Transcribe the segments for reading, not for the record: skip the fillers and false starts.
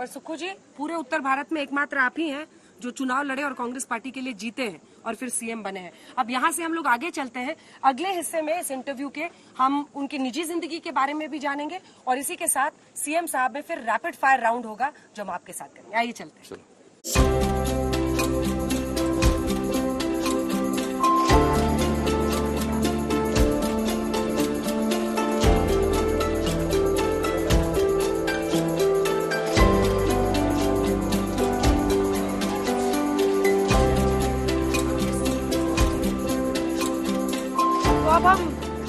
पर सुक्खू जी, पूरे उत्तर भारत में एकमात्र आप ही हैं जो चुनाव लड़े और कांग्रेस पार्टी के लिए जीते हैं और फिर सीएम बने हैं। अब यहाँ से हम लोग आगे चलते हैं। अगले हिस्से में इस इंटरव्यू के हम उनकी निजी जिंदगी के बारे में भी जानेंगे और इसी के साथ सीएम साहब में फिर रैपिड फायर राउंड होगा जो हम आपके साथ करेंगे। आइए चलते हैं। अब हम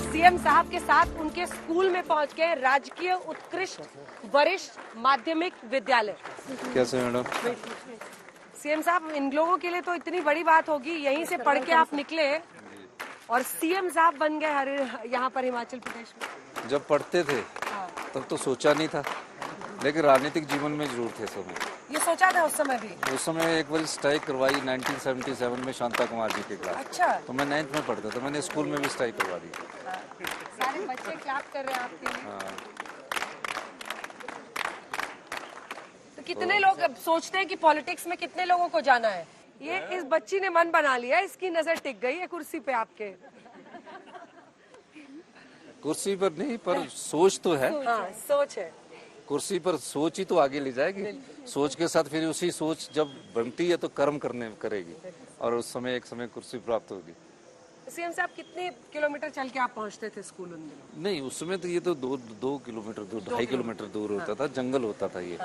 सीएम साहब के साथ उनके स्कूल में पहुंच गए, राजकीय उत्कृष्ट वरिष्ठ माध्यमिक विद्यालय। कैसे मैडम? सीएम साहब, इन लोगों के लिए तो इतनी बड़ी बात होगी, यहीं से पढ़ के आप निकले और सीएम साहब बन गए यहाँ पर हिमाचल प्रदेश में। जब पढ़ते थे तब तो सोचा नहीं था, लेकिन राजनीतिक जीवन में जरूर थे समय। ये सोचा था उस समय भी? उस समय एक बार स्ट्राइक करवाई 1977 में शांता कुमार जी के खिलाफ। अच्छा। तो मैं 9th में पढ़ता था, मैंने स्कूल में भी स्ट्राइक करवा दी। सारे बच्चे क्लैप कर रहे हैं आपके लिए। हाँ। तो कितने लोग अब सोचते हैं कि पॉलिटिक्स में कितने लोगों को जाना है? ये इस बच्ची ने मन बना लिया, इसकी नजर टिक गई है कुर्सी पे आपके। कुर्सी पर नहीं, पर सोच तो है। हाँ, सोच है। कुर्सी पर सोच ही तो आगे ले जाएगी। सोच के साथ फिर उसी सोच जब बनती है तो कर्म करेगी और उस समय एक समय कुर्सी प्राप्त होगी। सीएम साहब, कितने किलोमीटर चल के आप पहुंचते थे स्कूल उन दिनों? नहीं, उस समय तो ये तो 2 किलोमीटर दूर, 2.5 किलोमीटर दूर होता था, जंगल होता था ये।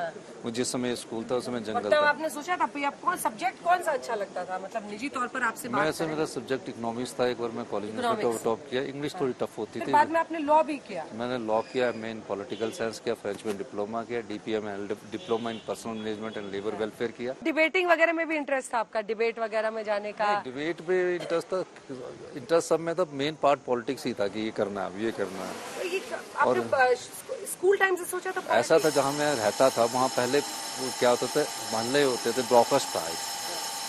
वो जिस समय स्कूल था उस समय जंगल मतलब था। आपने सोचा था आपको सब्जेक्ट कौन सा अच्छा लगता था, मतलब निजी तौर पर आपसे बात मैं मेरा सब्जेक्ट इकोनॉमिक्स था। एक बार मैं कॉलेज में टॉप किया। इंग्लिश थोड़ी टफ होती थी। बाद में आपने लॉ भी किया? मैंने लॉ किया, मैं इन पॉलिटिकल साइंस किया, फ्रेंच में डिप्लोमा किया, DPM diploma in personal management and labour welfare किया। डिबेटिंग वगैरह में भी इंटरेस्ट था आपका? डिबेट वगैरह में जाने का? डिबेट में इंटरेस्ट था, इंटरेस्ट सब में था। मेन पार्ट पॉलिटिक्स ही था कि ये करना है, ये करना है। आपने स्कूल टाइम से सोचा था? ऐसा था, जहाँ मैं रहता था वहाँ पहले क्या होता था, मोहल्ले होते थे, ब्लॉकर्स था,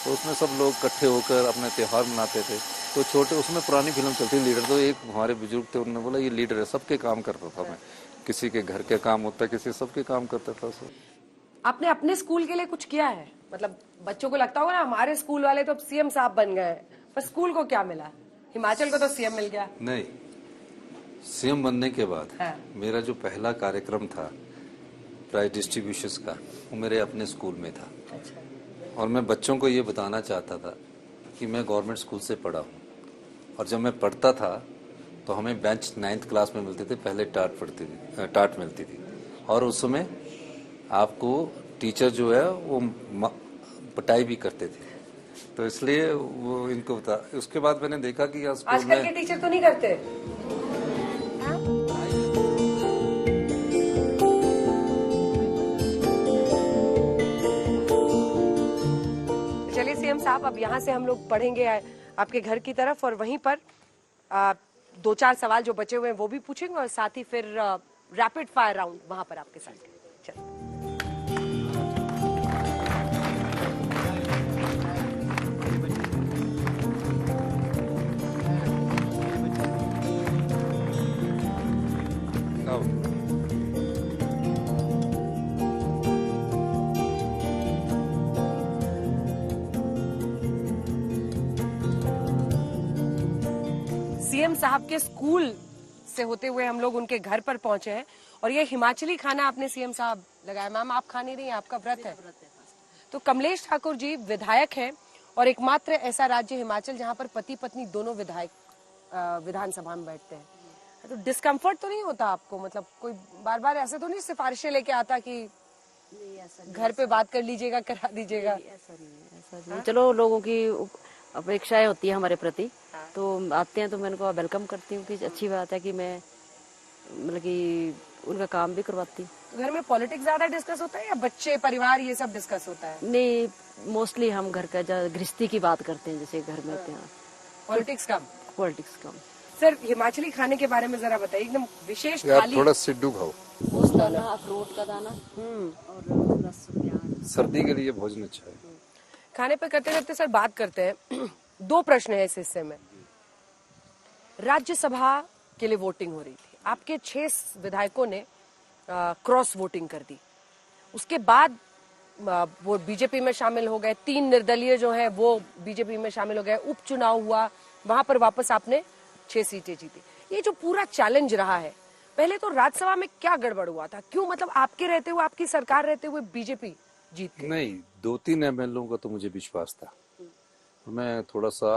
तो उसमें सब लोग इकट्ठे होकर अपने त्योहार मनाते थे। तो छोटे उसमें पुरानी फिल्म चलती, लीडर। तो एक हमारे बुजुर्ग थे, उन्होंने बोला ये लीडर है, सबके काम करता था मैं। किसी के घर के काम होता है, किसी सबके काम करता था। आपने अपने स्कूल के लिए कुछ किया है? मतलब बच्चों को लगता होगा ना हमारे स्कूल वाले तो अब सीएम साहब बन गए, पर स्कूल को क्या मिला? हिमाचल को तो सीएम मिल गया। नहीं, सीएम बनने के बाद मेरा जो पहला कार्यक्रम था प्राइज डिस्ट्रीब्यूशन का, वो मेरे अपने स्कूल में था। अच्छा। और मैं बच्चों को ये बताना चाहता था कि मैं गवर्नमेंट स्कूल से पढ़ा हूँ, और जब मैं पढ़ता था तो हमें बेंच 9th क्लास में मिलते थे, पहले टाट मिलती थी, और उस समय आपको टीचर जो है वो पिटाई भी करते थे। तो इसलिए वो इनको बता। उसके बाद मैंने देखा कि आजकल के टीचर तो नहीं करते। चलिए सीएम साहब, अब यहाँ से हम लोग पढ़ेंगे आपके घर की तरफ, और वहीं पर 2-4 सवाल जो बचे हुए हैं वो भी पूछेंगे, और साथ ही फिर रैपिड फायर राउंड वहां पर आपके साथ। चलिए। सीएम साहब के स्कूल से होते हुए हम लोग उनके घर पर पहुंचे हैं, और ये हिमाचली खाना आपने सीएम साहब लगाया। मैम, आप खा नहीं रही हैं, आपका व्रत है? तो कमलेश ठाकुर जी विधायक हैं, और एकमात्र ऐसा राज्य हिमाचल जहां पर पति पत्नी दोनों विधायक विधानसभा में बैठते हैं। तो डिस्कम्फर्ट तो नहीं होता आपको? मतलब कोई बार बार ऐसे तो नहीं सिफारिशें लेके आता कि घर पे बात कर लीजिएगा, करा दीजिएगा? ऐसा नहीं। चलो, लोगों की अपेक्षाएं होती है हमारे प्रति, तो आते हैं तो मैं उनको वेलकम करती हूँ कि अच्छी बात है कि मैं मतलब कि उनका काम भी करवाती हूँ। घर में पॉलिटिक्स ज्यादा डिस्कस होता है या बच्चे परिवार ये सब डिस्कस होता है? नहीं, मोस्टली हम घर का गृहस्थी की बात करते हैं, जैसे घर में होते हैं। पॉलिटिक्स कम? पॉलिटिक्स कम। सर, हिमाचली खाने के बारे में जरा बताइए, एकदम विशेष थाली। थोड़ा सिड्डू खाओ। दाना, अखरोट का दाना और लहसुन प्याज। सर्दी के लिए भोजन अच्छा है। खाने पे करते करते सर बात करते हैं। 2 प्रश्न है इस हिस्से में। राज्यसभा के लिए वोटिंग हो रही थी, आपके 6 विधायकों ने क्रॉस वोटिंग कर दी। उसके बाद वो बीजेपी में शामिल हो गए, 3 निर्दलीय जो हैं वो बीजेपी में शामिल हो गए, उपचुनाव हुआ, वहां पर वापस आपने 6 सीटें जीती। ये जो पूरा चैलेंज रहा है, पहले तो राज्यसभा में क्या गड़बड़ हुआ था, क्यों मतलब आपके रहते हुए, आपकी सरकार रहते हुए बीजेपी जीत गई? नहीं, 2-3 एमएलओ का तो मुझे विश्वास था। मैं थोड़ा सा,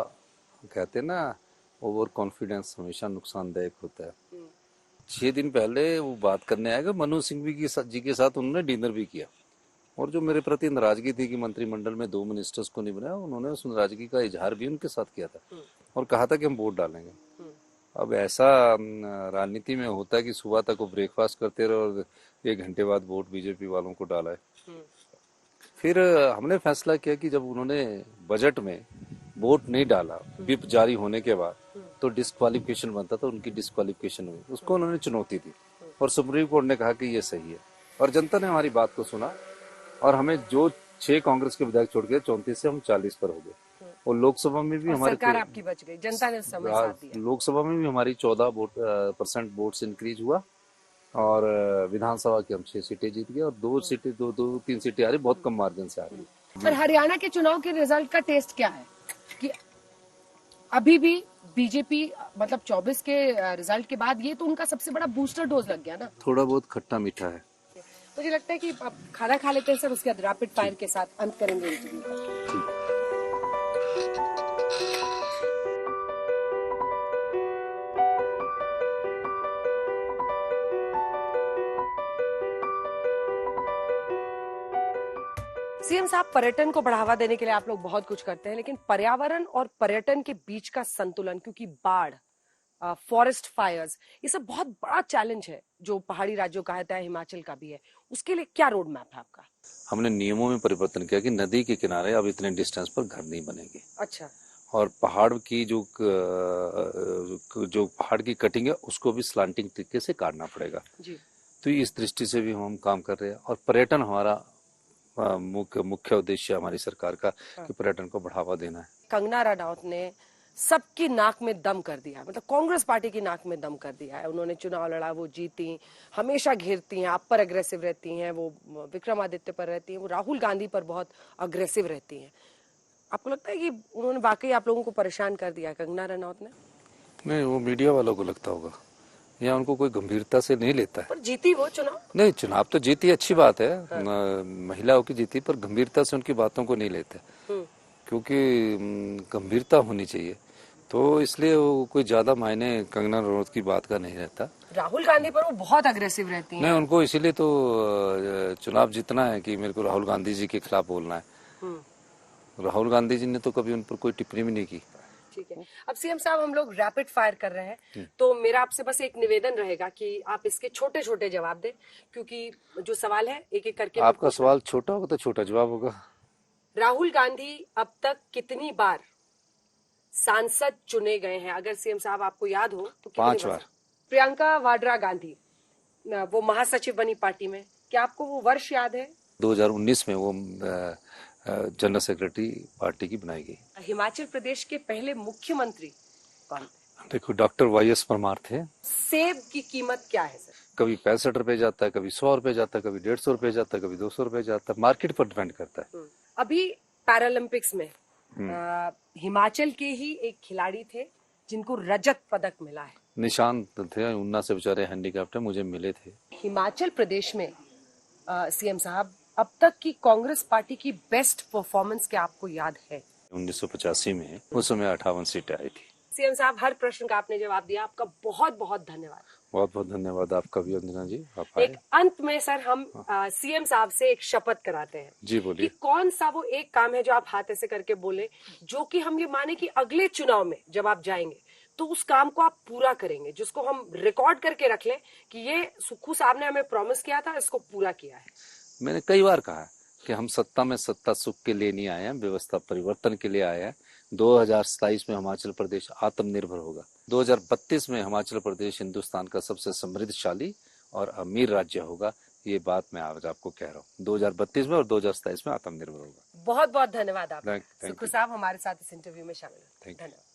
कहते हैं ना, ओवर कॉन्फिडेंस हमेशा नुकसानदायक होता है। 6 दिन पहले वो बात करने आएगा, मनोज सिंघवी जी के साथ उन्होंने डिनर भी किया, और जो मेरे प्रति नाराजगी थी कि मंत्रिमंडल में 2 मिनिस्टर्स को नहीं बनाया, उन्होंने उस नाराजगी का इजहार भी उनके साथ किया था और कहा था कि हम वोट डालेंगे। अब ऐसा राजनीति में होता है कि सुबह तक वो ब्रेकफास्ट करते रहे और 1 घंटे बाद वोट बीजेपी वालों को डाला है। फिर हमने फैसला किया कि जब उन्होंने बजट में वोट नहीं डाला विप जारी होने के बाद, तो डिस्क्वालिफिकेशन बनता था, उनकी डिस्क्वालिफिकेशन हुई, उसको उन्होंने चुनौती दी और सुप्रीम कोर्ट ने कहा कि ये सही है, और जनता ने हमारी बात को सुना और हमें जो 6 कांग्रेस के विधायक छोड़ के 34 से हम 40 पर हो गए। और लोकसभा में भी हमारी सरकार आपकी बच गई, जनता ने समय साथ दिया। लोकसभा में भी हमारी 14% वोट्स इंक्रीज हुआ और विधानसभा की हम 6 सीटें जीत गए और 2-3 सीटें आ रही, बहुत कम मार्जिन से आ रही। पर हरियाणा के चुनाव के रिजल्ट का टेस्ट क्या है कि अभी भी बीजेपी, मतलब 24 के रिजल्ट के बाद ये तो उनका सबसे बड़ा बूस्टर डोज लग गया ना? थोड़ा बहुत खट्टा मीठा है। मुझे लगता है कि अब खाना खा लेते हैं सर, उसके बाद रैपिड फायर के साथ अंत करेंगे इंटरव्यू का। सीएम साहब, पर्यटन को बढ़ावा देने के लिए आप लोग बहुत कुछ करते हैं, लेकिन पर्यावरण और पर्यटन के बीच का संतुलन, क्योंकि बाढ़, फॉरेस्ट फायर्स, ये सब बहुत बड़ा चैलेंज है जो पहाड़ी राज्यों का है, हिमाचल का भी है, उसके लिए क्या रोड मैप है आपका? हमने नियमों में परिवर्तन किया कि नदी के किनारे अब इतने डिस्टेंस पर घर नहीं बनेंगे। अच्छा। और पहाड़ की जो पहाड़ की कटिंग है उसको भी स्लांटिंग तरीके से काटना पड़ेगा जी। तो इस दृष्टि से भी हम काम कर रहे हैं। और पर्यटन हमारा मुख्य उद्देश्य हमारी सरकार का कि पर्यटन को बढ़ावा देना है। कंगना रनौत ने सबकी नाक में दम कर दिया, मतलब कांग्रेस पार्टी की नाक में दम कर दिया है। उन्होंने चुनाव लड़ा, वो जीती, हमेशा घेरती हैं, आप पर अग्रेसिव रहती हैं, वो विक्रमादित्य पर रहती हैं, वो राहुल गांधी पर बहुत अग्रेसिव रहती हैं। आपको लगता है कि उन्होंने वाकई आप लोगों को परेशान कर दिया कंगना रनौत ने? नहीं, वो मीडिया वालों को लगता होगा, या उनको कोई गंभीरता से नहीं लेता है। पर जीती वो चुनाव? नहीं, चुनाव तो जीती, अच्छी बात है। हाँ। महिलाओं की जीती, पर गंभीरता से उनकी बातों को नहीं लेते, क्योंकि गंभीरता होनी चाहिए, तो इसलिए वो कोई ज्यादा मायने कंगना रनौत की बात का नहीं रहता। राहुल गांधी पर वो बहुत अग्रेसिव रहती हैं। नहीं, उनको इसीलिए तो चुनाव जीतना है कि मेरे को राहुल गांधी जी के खिलाफ बोलना है। राहुल गांधी जी ने तो कभी उन पर कोई टिप्पणी भी नहीं की। ठीक है, अब सीएम साहब हम लोग रैपिड फायर कर रहे हैं, तो मेरा आपसे बस एक निवेदन रहेगा कि आप इसके छोटे छोटे जवाब दें, क्योंकि जो सवाल है एक एक करके। आपका सवाल छोटा होगा तो छोटा जवाब होगा। राहुल गांधी अब तक कितनी बार सांसद चुने गए हैं? अगर सीएम साहब आपको याद हो तो 5 बार। प्रियंका वाड्रा गांधी, वो महासचिव बनी पार्टी में, क्या आपको वो वर्ष याद है? 2019 में वो जनरल सेक्रेटरी पार्टी की बनाई गई। हिमाचल प्रदेश के पहले मुख्यमंत्री कौन? देखो, डॉक्टर वाईएस परमार थे। सेब की कीमत क्या है सर? कभी 65 रुपए जाता है, कभी 100 रुपए जाता है, कभी 150 रुपए जाता है, कभी 200 रुपए जाता है, मार्केट पर डिपेंड करता है। अभी पैरालंपिक्स में हिमाचल के ही एक खिलाड़ी थे जिनको रजत पदक मिला है। निशांत थे, उन्ना से बेचारे हैंडीकैप्ट है, मुझे मिले थे। हिमाचल प्रदेश में सीएम साहब अब तक की कांग्रेस पार्टी की बेस्ट परफॉर्मेंस क्या आपको याद है? 1985 में, उस समय 58 सीटें आई थी। सीएम साहब, हर प्रश्न का आपने जवाब दिया, आपका बहुत बहुत धन्यवाद। बहुत बहुत धन्यवाद आपका भी अंजना जी, आप आए। एक अंत में सर हम सीएम साहब से एक शपथ कराते हैं। जी बोलिए। कि कौन सा वो एक काम है जो आप हाथ ऐसे करके बोले, जो कि हम ये माने कि अगले चुनाव में जब आप जाएंगे तो उस काम को आप पूरा करेंगे, जिसको हम रिकॉर्ड करके रख लें कि ये सुक्खू साहब ने हमें प्रॉमिस किया था, इसको पूरा किया है। मैंने कई बार कहा कि हम सत्ता में सत्ता सुख के लिए नहीं आए हैं, व्यवस्था परिवर्तन के लिए आए हैं। 2027 में हिमाचल प्रदेश आत्मनिर्भर होगा। 2032 में हिमाचल प्रदेश हिंदुस्तान का सबसे समृद्धशाली और अमीर राज्य होगा। ये बात मैं आज आपको कह रहा हूँ। 2032 में और 2027 में आत्मनिर्भर होगा। बहुत बहुत धन्यवाद आप सुक्खू साहब, हमारे साथ इस इंटरव्यू में शामिल हुए। धन्यवाद।